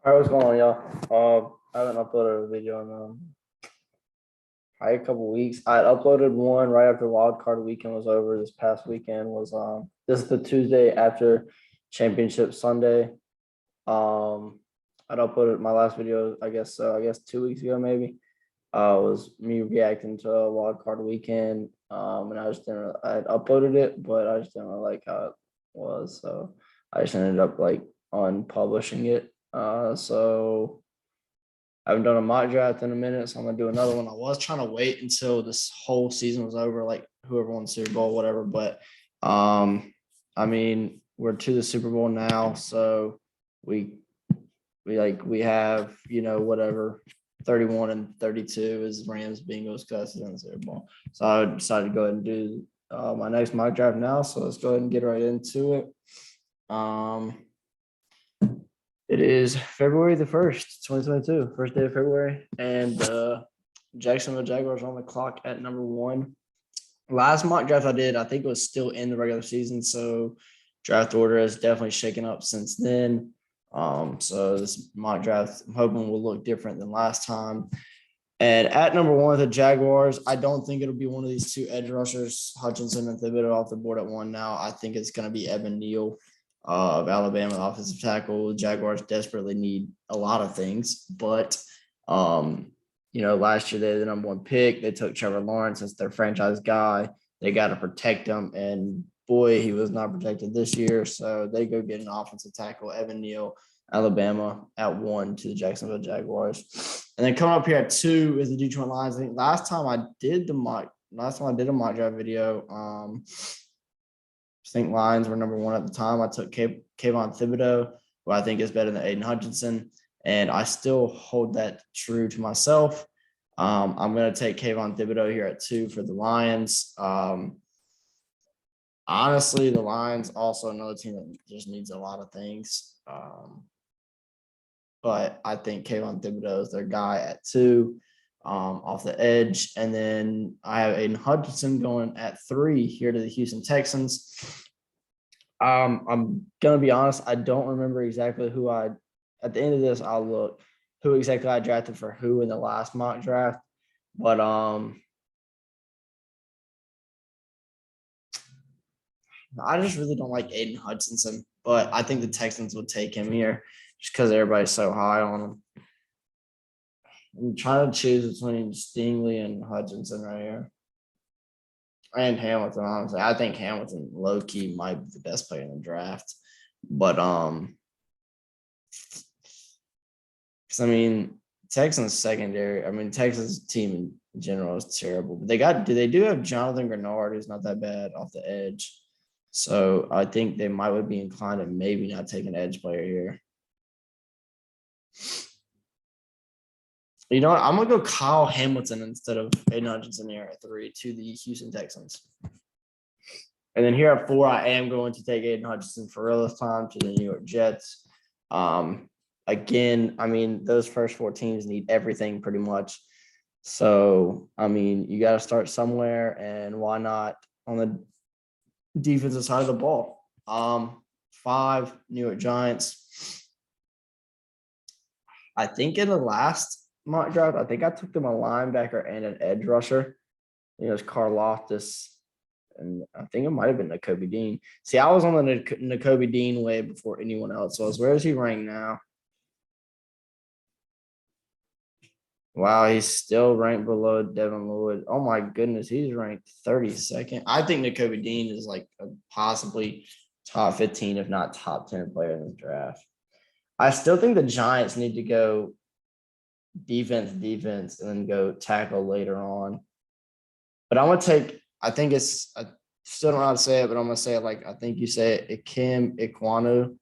All right, what's going on, y'all? I haven't uploaded a video in probably a couple weeks. I had uploaded one right after wild card weekend was over. This past weekend was this is the Tuesday after championship Sunday. I'd uploaded my last video, I guess 2 weeks ago maybe. Was me reacting to a wild card weekend. And I had uploaded it, but I just didn't really like how it was, so I just ended up like unpublishing it. So I haven't done a mock draft in a minute, so I'm gonna do another one. I was trying to wait until this whole season was over, like whoever won the Super Bowl, whatever. But I mean, we're to the Super Bowl now, so we we have whatever 31 and 32 is Rams Bengals because in the Super Bowl. So I decided to go ahead and do my next mock draft now. So let's go ahead and get right into it. It is February the 1st, 2022, first day of February, and Jacksonville Jaguars are on the clock at number 1. Last mock draft I did, I think it was still in the regular season, so draft order has definitely shaken up since then. So this mock draft, I'm hoping will look different than last time. And at number 1, the Jaguars, I don't think it'll be one of these two edge rushers, Hutchinson and Thibodeau off the board at 1 now. I think it's going to be Evan Neal of Alabama, offensive tackle. Jaguars desperately need a lot of things, but last year they had the number 1 pick. They took Trevor Lawrence as their franchise guy. They got to protect him, and boy, he was not protected this year. So they go get an offensive tackle, Evan Neal, Alabama, at 1 to the Jacksonville Jaguars. And then coming up here at 2 is the Detroit Lions. I think last time I did a mock draft video, I think Lions were number 1 at the time. I took Kayvon Thibodeau, who I think is better than Aiden Hutchinson, and I still hold that true to myself. I'm going to take Kayvon Thibodeau here at 2 for the Lions. Honestly, the Lions also another team that just needs a lot of things. But I think Kayvon Thibodeau is their guy at 2 off the edge. And then I have Aiden Hutchinson going at 3 here to the Houston Texans. I'm going to be honest, I don't remember exactly at the end of this, I'll look who exactly I drafted for who in the last mock draft. But I just really don't like Aiden Hutchinson, but I think the Texans would take him here just because everybody's so high on him. I'm trying to choose between Stingley and Hutchinson right here. And Hamilton, honestly. I think Hamilton low-key might be the best player in the draft. But because Texans secondary, Texas team in general is terrible. But they do have Jonathan Grenard, who's not that bad off the edge. So I think they might would be inclined to maybe not take an edge player here. You know what? I'm gonna go Kyle Hamilton instead of Aiden Hutchinson here at 3 to the Houston Texans. And then here at 4, I am going to take Aiden Hutchinson for real this time to the New York Jets. Again, those first 4 teams need everything pretty much. So, you got to start somewhere, and why not on the defensive side of the ball? 5, New York Giants. I think in the last mock draft, I think I took them a linebacker and an edge rusher. It was Karlaftis, and I think it might have been Nakobe Dean. See, I was on the Nakobe Dean way before anyone else was. Where is he ranked now? Wow, he's still ranked below Devin Lloyd. Oh my goodness, he's ranked 32nd. I think Nakobe Dean is like a possibly top 15, if not top 10 player in this draft. I still think the Giants need to go defense, and then go tackle later on. But I'm going to take, I still don't know how to say it, but I'm going to say it like I think you say it, Ikem Ekwonu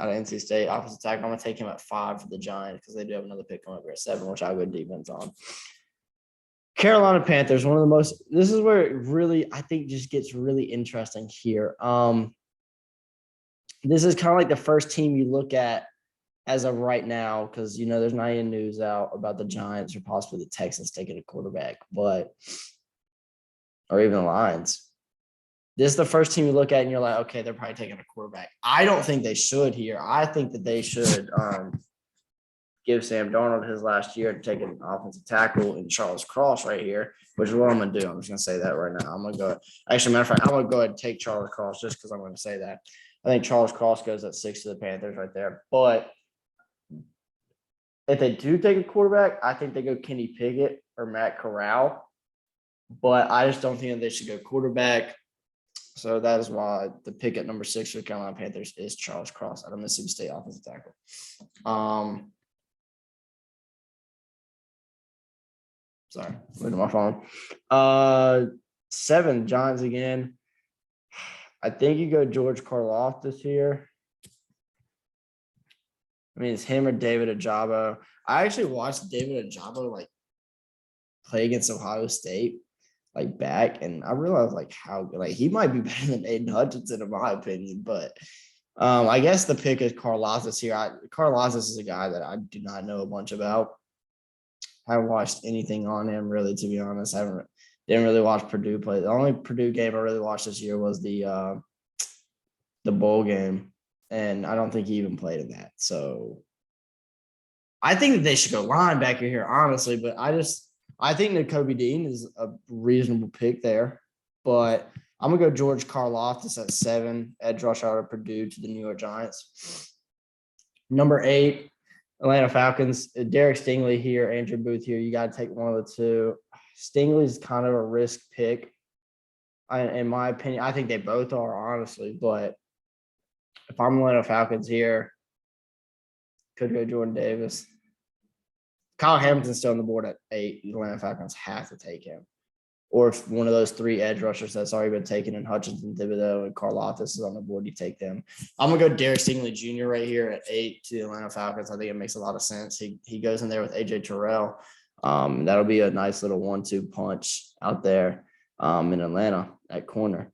out of NC State, offensive tackle. I'm going to take him at 5 for the Giants because they do have another pick coming up at 7, which I'll go defense on. Carolina Panthers, this is where it really, I think, just gets really interesting here. This is kind of like the first team you look at as of right now, because, there's not any news out about the Giants or possibly the Texans taking a quarterback, or even the Lions. This is the first team you look at and you're like, okay, they're probably taking a quarterback. I don't think they should here. I think that they should give Sam Darnold his last year to take an offensive tackle in Charles Cross right here, which is what I'm going to do. I'm just going to say that right now. I'm going to go. Actually, matter of fact, I'm going to go ahead and take Charles Cross just because I'm going to say that. I think Charles Cross goes at 6 to the Panthers right there. But if they do take a quarterback, I think they go Kenny Pickett or Matt Corral. But I just don't think that they should go quarterback. So that is why the pick at number 6 for the Carolina Panthers is Charles Cross out of Mississippi State offensive tackle. Sorry, looking at my phone. 7 Giants again. I think you go George Karlaftis here. I mean, it's him or David Ajabo. I actually watched David Ajabo like play against Ohio State, like back, and I realized like how like he might be better than Aiden Hutchinson in my opinion. But I guess the pick is Karlaftis here. Karlaftis is a guy that I do not know a bunch about. I haven't watched anything on him really, to be honest. Didn't really watch Purdue play. The only Purdue game I really watched this year was the bowl game, and I don't think he even played in that. So I think that they should go linebacker here, honestly. But I think that Kobe Dean is a reasonable pick there. But I'm gonna go George Karlaftis at 7, edge rush out of Purdue to the New York Giants. Number 8. Atlanta Falcons, Derek Stingley here, Andrew Booth here. You got to take one of the two. Stingley's kind of a risk pick, in my opinion. I think they both are, honestly. But if I'm Atlanta Falcons here, could go Jordan Davis. Kyle Hamilton's still on the board at 8. The Atlanta Falcons have to take him. Or if one of those 3 edge rushers that's already been taken in Hutchinson, Thibodeau, and Karlaftis is on the board, you take them. I'm going to go Derek Stingley Jr. right here at 8 to the Atlanta Falcons. I think it makes a lot of sense. He goes in there with A.J. Terrell. That'll be a nice little 1-2 punch out there in Atlanta at corner.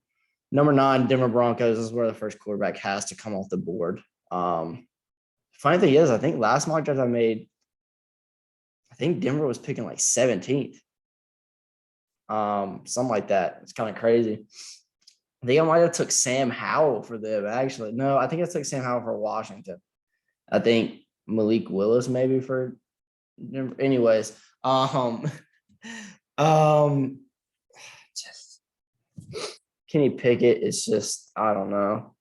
Number 9, Denver Broncos. This is where the first quarterback has to come off the board. Funny thing is, I think last mock draft I made, I think Denver was picking like 17th. Something like that. It's kind of crazy. I think I might have took Sam Howell for them, actually. No, I think I took Sam Howell for Washington. I think Malik Willis maybe for Denver. Anyways, just Kenny Pickett is just, I don't know.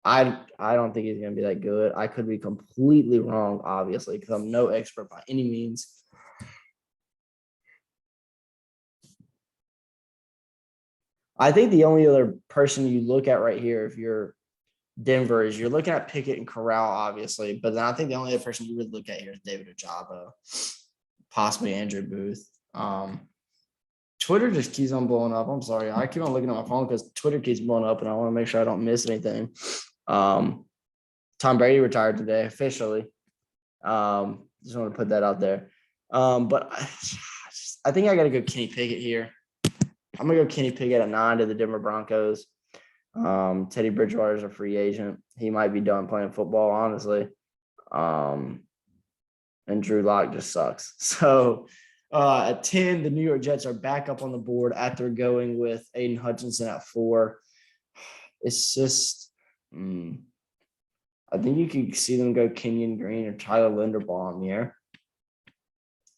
I don't think he's gonna be that good. I could be completely wrong, obviously, because I'm no expert by any means. I think the only other person you look at right here, if you're Denver, is you're looking at Pickett and Corral, obviously. But then I think the only other person you would look at here is David Ajabo, possibly Andrew Booth. Twitter just keeps on blowing up. I'm sorry. I keep on looking at my phone because Twitter keeps blowing up, and I want to make sure I don't miss anything. Tom Brady retired today, officially. Just want to put that out there. But I think I got to go Kenny Pickett here. I'm going to go Kenny Pickett at 9 to the Denver Broncos. Teddy Bridgewater is a free agent. He might be done playing football, honestly. And Drew Lock just sucks. So at 10, the New York Jets are back up on the board after going with Aiden Hutchinson at 4. It's just, I think you could see them go Kenyon Green or Tyler Linderbaum here.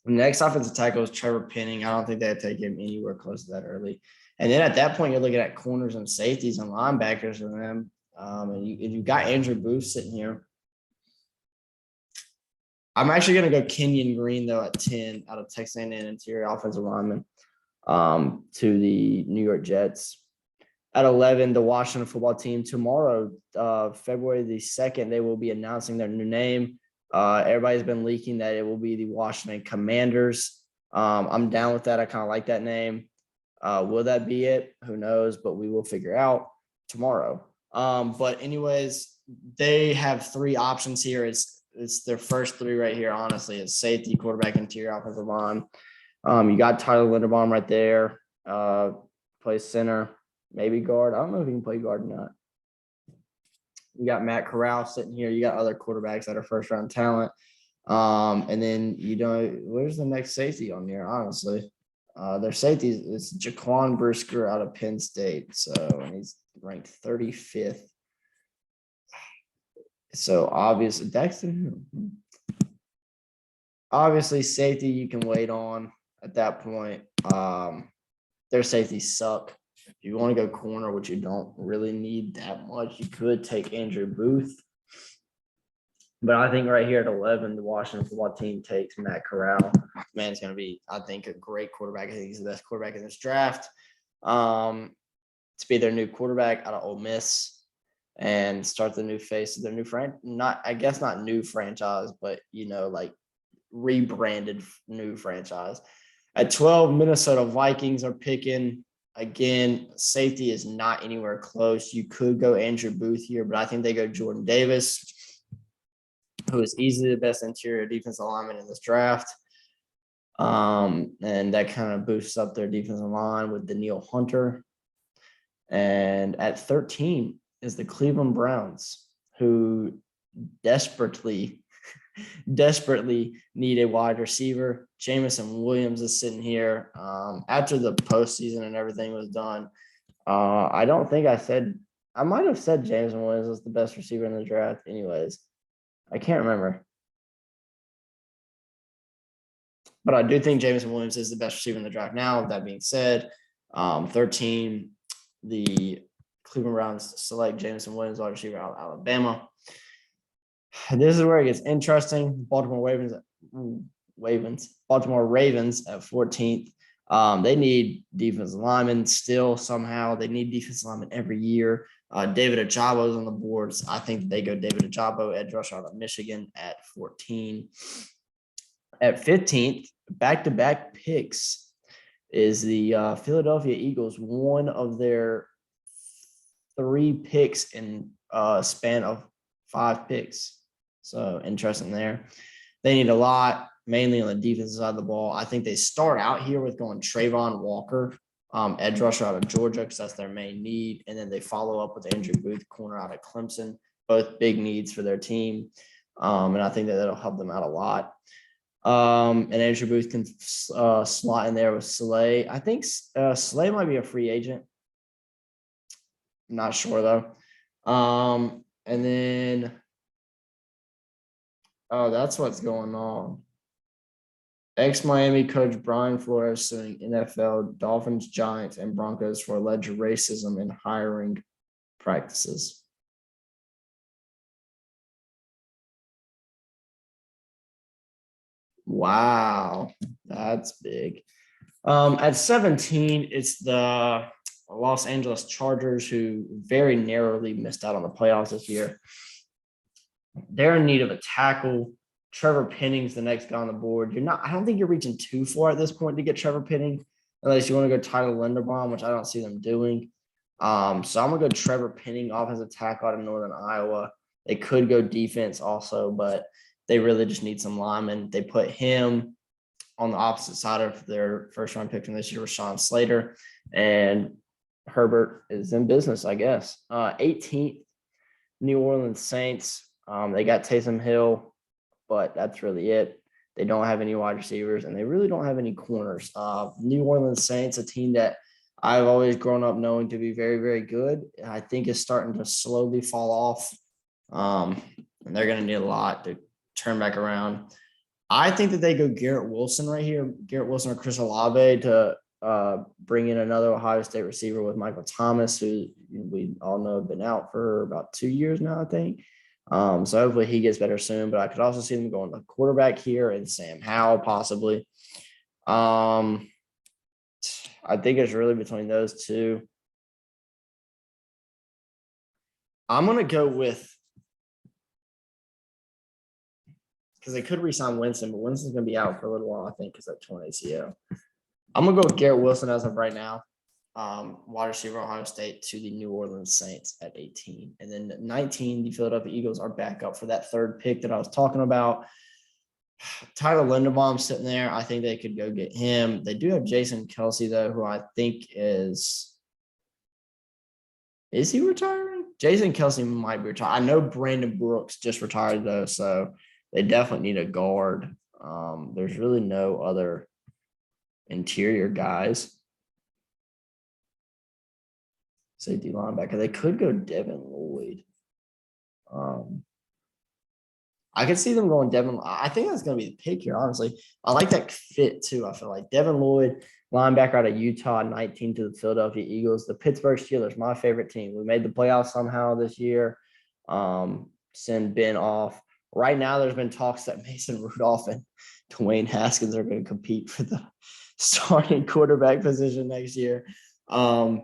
The next offensive tackle is Trevor Penning. I don't think they'd take him anywhere close to that early. And then at that point, you're looking at corners and safeties and linebackers and them. And you got Andrew Booth sitting here. I'm actually going to go Kenyon Green, though, at 10 out of Texas A&M interior offensive lineman to the New York Jets. At 11, the Washington football team. Tomorrow, February the 2nd, they will be announcing their new name. Everybody's been leaking that it will be the Washington Commanders. I'm down with that. I kind of like that name. Will that be it? Who knows? But we will figure out tomorrow. But anyways, they have 3 options here. It's their first 3 right here, honestly. It's safety, quarterback, interior, offensive line. You got Tyler Linderbaum right there. Plays center, maybe guard. I don't know if he can play guard or not. You got Matt Corral sitting here. You got other quarterbacks that are first-round talent. And then, where's the next safety on here, honestly? Their safety is Jaquan Brisker out of Penn State. So, and he's ranked 35th. So obviously, Dexter, obviously safety you can wait on at that point. Their safeties suck. If you want to go corner, which you don't really need that much, you could take Andrew Booth. But I think right here at 11, the Washington football team takes Matt Corral. Man's going to be, I think, a great quarterback. I think he's the best quarterback in this draft. To be their new quarterback out of Ole Miss and start the new face of their new not new franchise, but like rebranded new franchise. At 12, Minnesota Vikings are picking. Again, safety is not anywhere close. You could go Andrew Booth here, but I think they go Jordan Davis, who is easily the best interior defensive lineman in this draft. And that kind of boosts up their defensive line with Danielle Hunter. And at 13 is the Cleveland Browns, who desperately need a wide receiver. Jameson Williams is sitting here. After the postseason and everything was done, I don't think I might have said Jameson Williams was the best receiver in the draft. Anyways, I can't remember. But I do think Jameson Williams is the best receiver in the draft now. That being said, 13, the Cleveland Browns select Jameson Williams, wide receiver out of Alabama. This is where it gets interesting. Baltimore Ravens at 14th. They need defensive linemen still somehow. They need defensive linemen every year. David Ajabo is on the boards. I think they go David Ajabo, edge rusher out of Michigan at 14. At 15th, back-to-back picks is the Philadelphia Eagles, one of their 3 picks in a span of 5 picks. So interesting there. They need a lot, mainly on the defensive side of the ball. I think they start out here with going Trayvon Walker, edge rusher out of Georgia, because that's their main need. And then they follow up with Andrew Booth, corner out of Clemson, both big needs for their team. And I think that'll help them out a lot. And Andrew Booth can slot in there with Slay. I think Slay might be a free agent. I'm not sure though. And then, that's what's going on. Ex-Miami coach Brian Flores suing NFL, Dolphins, Giants, and Broncos for alleged racism in hiring practices. Wow, that's big. At 17, it's the Los Angeles Chargers, who very narrowly missed out on the playoffs this year. They're in need of a tackle. Trevor Penning's the next guy on the board. I don't think you're reaching too far at this point to get Trevor Penning, unless you want to go Tyler Linderbaum, which I don't see them doing. So I'm going to go Trevor Penning, offensive tackle out of Northern Iowa. They could go defense also, but they really just need some linemen. They put him on the opposite side of their first round pick from this year, Rashawn Slater, and Herbert is in business, I guess. 18th, New Orleans Saints. They got Taysom Hill, but that's really it. They don't have any wide receivers, and they really don't have any corners. New Orleans Saints, a team that I've always grown up knowing to be very, very good, I think is starting to slowly fall off. And they're going to need a lot to turn back around. I think that they go Garrett Wilson right here. Garrett Wilson or Chris Olave to bring in another Ohio State receiver with Michael Thomas, who we all know have been out for about 2 years now, I think. So hopefully he gets better soon. But I could also see them going to quarterback here and Sam Howell possibly. I think it's really between those two. I'm going to go with, because they could re-sign Winston, but Winston's going to be out for a little while, I think, because of torn ACL. I'm going to go with Garrett Wilson as of right now. Wide receiver, Ohio State, to the New Orleans Saints at 18. And then 19, the Philadelphia Eagles are back up for that third pick that I was talking about. Tyler Linderbaum sitting there. I think they could go get him. They do have Jason Kelsey, though, who I think is he retiring? Jason Kelsey might be retired. I know Brandon Brooks just retired, though, so they definitely need a guard. There's really no other. interior guys. Safety linebacker. They could go Devin Lloyd. I could see them going Devin. I think that's going to be the pick here, honestly. I like that fit, too. I feel like Devin Lloyd, linebacker out of Utah, 19 to the Philadelphia Eagles. The Pittsburgh Steelers, my favorite team. We made the playoffs somehow this year. Send Ben off. Right now, there's been talks that Mason Rudolph and Dwayne Haskins are going to compete for the starting quarterback position next year. I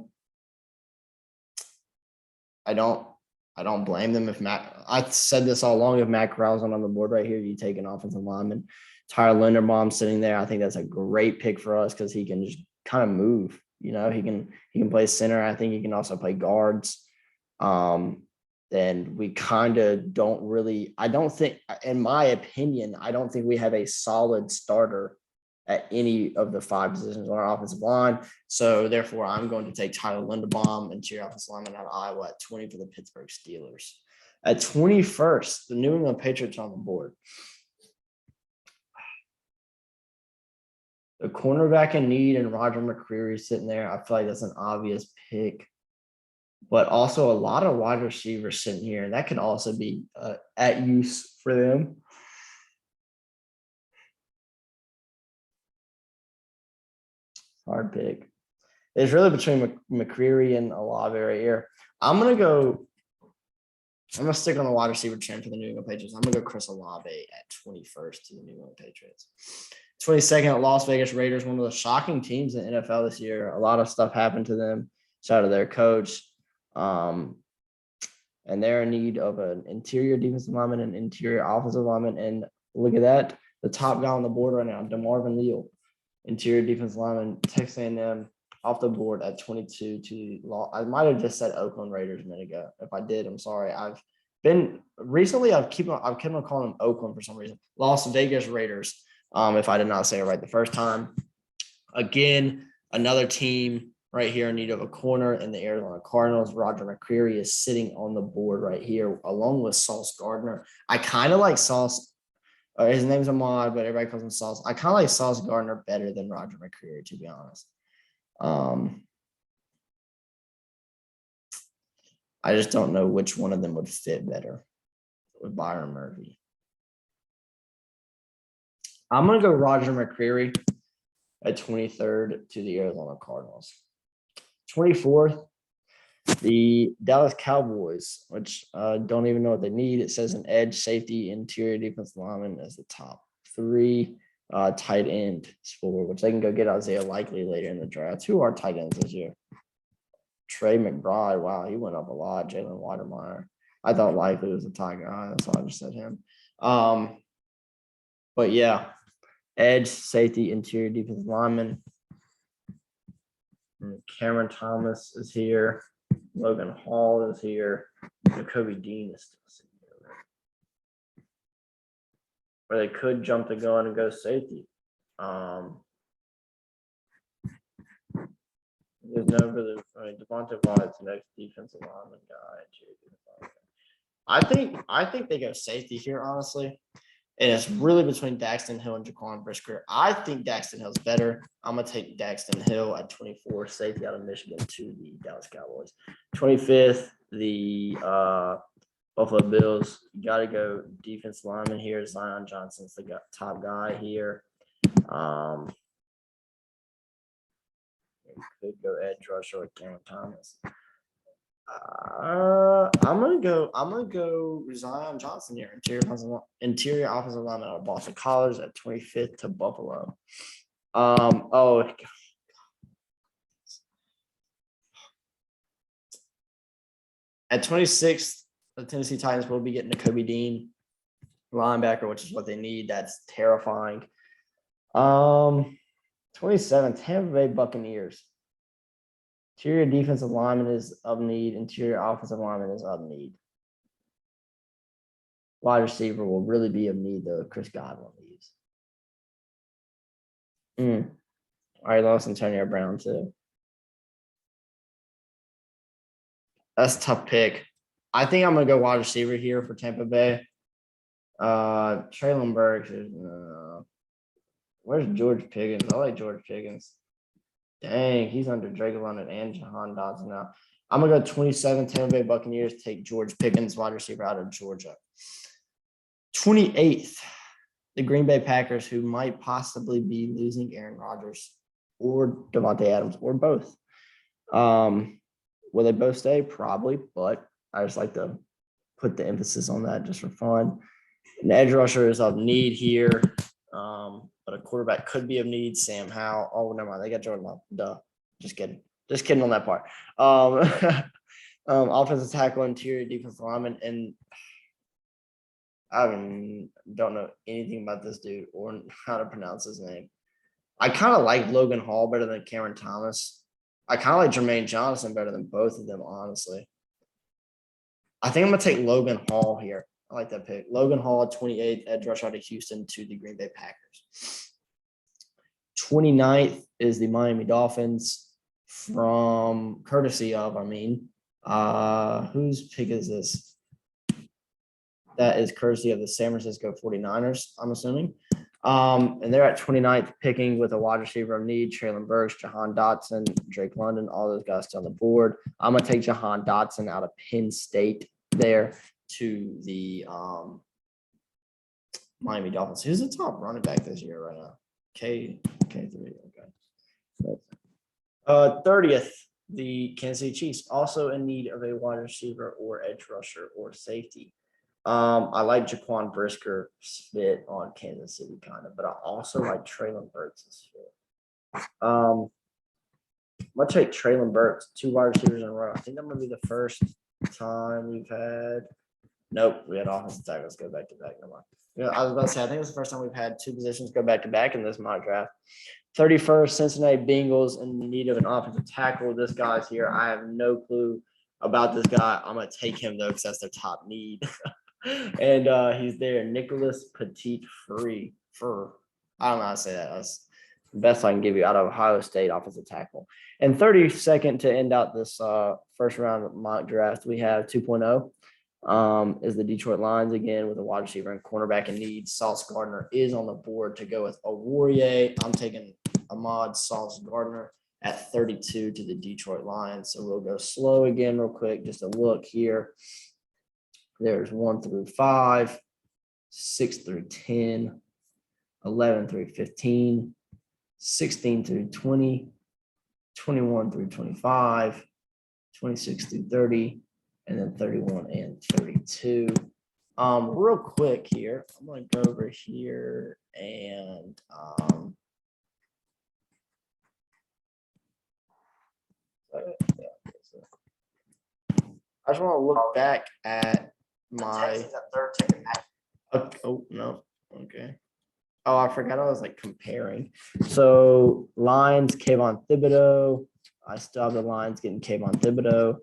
don't blame them if I said this all along, if Matt Corral's on the board right here, you take an offensive lineman. Tyler Linderbaum sitting there. I think that's a great pick for us because he can just kind of move. He can play center. I think he can also play guards. And we kind of don't really, I don't think, in my opinion, I don't think we have a solid starter at any of the 5 positions on our offensive line. So therefore, I'm going to take Tyler Linderbaum, interior offensive lineman out of Iowa, at 20 for the Pittsburgh Steelers. At 21st, the New England Patriots on the board. The cornerback in need and Roger McCreary sitting there. I feel like that's an obvious pick. But also a lot of wide receivers sitting here. And that could also be at use for them. Hard pick. It's really between McCreary and Olave right here. I'm going to stick on the wide receiver chain for the New England Patriots. I'm going to go Chris Olave at 21st to the New England Patriots. 22nd, Las Vegas Raiders, one of the shocking teams in the NFL this year. A lot of stuff happened to them. Shout out to their coach. And they're in need of an interior defensive lineman and interior offensive lineman. And look at that. The top guy on the board right now, DeMarvin Leal, interior defensive lineman, Texas A&M, off the board at 22 to I might have just said Oakland Raiders a minute ago. If I did, I'm sorry. I've kept on calling them Oakland for some reason. Las Vegas Raiders. If I did not say it right the first time. Again, another team right here in need of a corner in the Arizona Cardinals. Roger McCreary is sitting on the board right here along with Sauce Gardner. I kind of like Sauce. His name's Ahmad, but everybody calls him Sauce. I kind of like Sauce Gardner better than Roger McCreary, to be honest. I just don't know which one of them would fit better with Byron Murphy. I'm going to go Roger McCreary at 23rd to the Arizona Cardinals. 24th, the Dallas Cowboys, which don't even know what they need. It says an edge, safety, interior defensive lineman as the top 3. Tight end sport, which they can go get Isaiah Likely later in the draft. Who are tight ends this year? Trey McBride. Wow, he went up a lot. Jalen Watermeyer. I thought Likely was a tight guy. That's why I just said him. But yeah, edge, safety, interior defensive lineman. And Cameron Thomas is here. Logan Hall is here. Jacoby Dean is still sitting here. Or they could jump the gun and go safety. There's no really. Devontae Wyatt's the next defensive lineman guy. I think they go safety here, honestly. And it's really between Daxton Hill and Jaquan Brisker. I think Daxton Hill's better. I'm going to take Daxton Hill at 24, safety out of Michigan to the Dallas Cowboys. 25th, the Buffalo Bills. You got to go defense lineman here. Zion Johnson's the top guy here. Could go edge rusher with Cameron Thomas. I'm gonna go Zion Johnson here, interior offensive lineman out of Boston College at 25th to Buffalo. At 26th, the Tennessee Titans will be getting a Kobe Dean linebacker, which is what they need. That's terrifying. 27th, Tampa Bay Buccaneers. Interior defensive lineman is of need. Interior offensive lineman is of need. Wide receiver will really be of need, though, if Chris Godwin leaves. I lost Antonio Brown, too. That's a tough pick. I think I'm going to go wide receiver here for Tampa Bay. Traylon Burks is Where's George Pickens? I like George Pickens. Dang, he's under Drake London and Jahan Dodson now. I'm gonna go 27 Tampa Bay Buccaneers. Take George Pickens, wide receiver out of Georgia. 28th, the Green Bay Packers, who might possibly be losing Aaron Rodgers or Devontae Adams or both. Will they both stay? Probably, but I just like to put the emphasis on that just for fun. An edge rusher is of need here, but a quarterback could be of need. Sam Howell. Oh, never mind. They got Jordan Love. Duh. Just kidding. Just kidding on that part. Offensive tackle, interior defensive lineman, and I don't know anything about this dude or how to pronounce his name. I kind of like Logan Hall better than Cameron Thomas. I kind of like Jermaine Johnson better than both of them, honestly. I think I'm going to take Logan Hall here. I like that pick. Logan Hall, 28th, edge rush out of Houston to the Green Bay Packers. 29th is the Miami Dolphins from courtesy of, whose pick is this? That is courtesy of the San Francisco 49ers, I'm assuming. And they're at 29th picking with a wide receiver of need, Traylon Burks, Jahan Dotson, Drake London, all those guys still on the board. I'm going to take Jahan Dotson out of Penn State there to the Miami Dolphins. Who's the top running back this year right now? K3, okay. 30th, the Kansas City Chiefs, also in need of a wide receiver or edge rusher or safety. I like Jaquan Brisker's fit on Kansas City, kind of, but I also like Traylon Burks' fit. I'm going to take Traylon Burks, 2 wide receivers in a row. I think that might be the first time we've had. Nope, we had offensive tackles go back to back. No more. Yeah, I was about to say, I think it's the first time we've had 2 positions go back to back in this mock draft. 31st, Cincinnati Bengals in need of an offensive tackle. This guy's here. I have no clue about this guy. I'm going to take him, though, because that's their top need. And he's there, Nicholas Petit-Free. I don't know how to say that. That's the best I can give you out of Ohio State offensive tackle. And 32nd to end out this first round mock draft, we have 2.0 is the Detroit Lions again with a wide receiver and cornerback in need. Sauce Gardner is on the board to go with Awarrior. I'm taking Ahmad Sauce Gardner at 32 to the Detroit Lions. So we'll go slow again real quick, just a look here. There's 1 through 5, 6 through 10, 11 through 15, 16 through 20, 21 through 25, 26 through 30, and then 31 and 32. Real quick here, I'm going to go over here and I just want to look back at my oh no, okay. Oh, I forgot I was like comparing. So Lions, Kayvon Thibodeau. I still have the Lions getting Kayvon Thibodeau.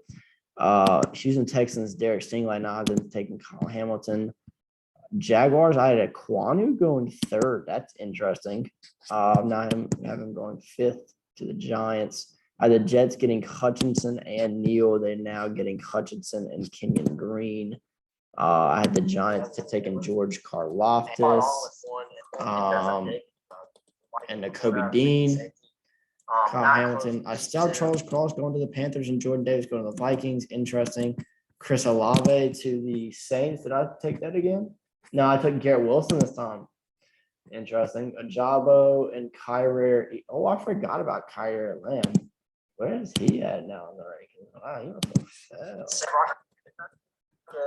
Houston Texans, Derek Stingley. Now I've been taking Kyle Hamilton. Jaguars, I had Aquanu going 3rd. That's interesting. Now I have him going 5th to the Giants. I had the Jets getting Hutchinson and Neal. They're now getting Hutchinson and Kenyon Green. I had the Giants taking George Karlaftis and Nakobe Dean. Kyle Hamilton. I still have Charles Cross going to the Panthers and Jordan Davis going to the Vikings. Interesting. Chris Olave to the Saints. Did I take that again? No, I took Garrett Wilson this time. Interesting. Ajabo and Kyrie. Oh, I forgot about Kyrie Lamb. Where is he at now in the rankings? Wow, he must have fell.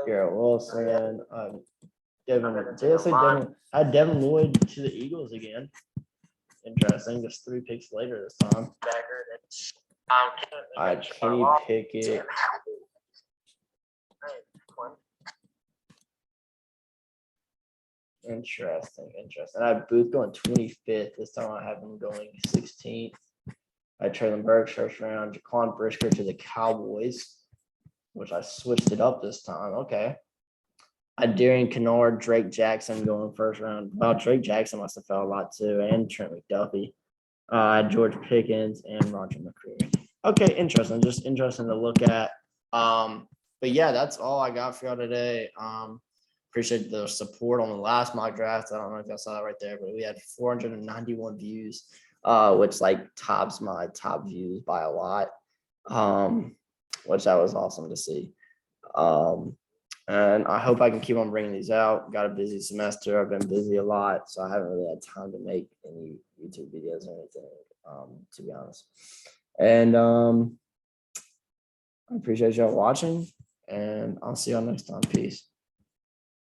Garrett Wilson. I had Devin Lloyd to the Eagles again. Interesting. Just 3 picks later this time. I had Kenny Pickett. Interesting. I have Booth going 25th. This time I have him going 16th. I had Traylon Burks first round. Jaquan Brisker to the Cowboys, which I switched it up this time. Okay. I had Darian Kennard, Drake Jackson going first round. Well, Drake Jackson must have fell a lot too, and Trent McDuffie. I had George Pickens and Roger McCreary. Okay, interesting. Just interesting to look at. But yeah, that's all I got for y'all today. appreciate the support on the last mock draft. I don't know if y'all saw that right there, but we had 491 views, which like tops my top views by a lot. Which that was awesome to see. And I hope I can keep on bringing these out. Got a busy semester. I've been busy a lot, so I haven't really had time to make any YouTube videos or anything, to be honest. And I appreciate y'all watching, and I'll see y'all next time. Peace.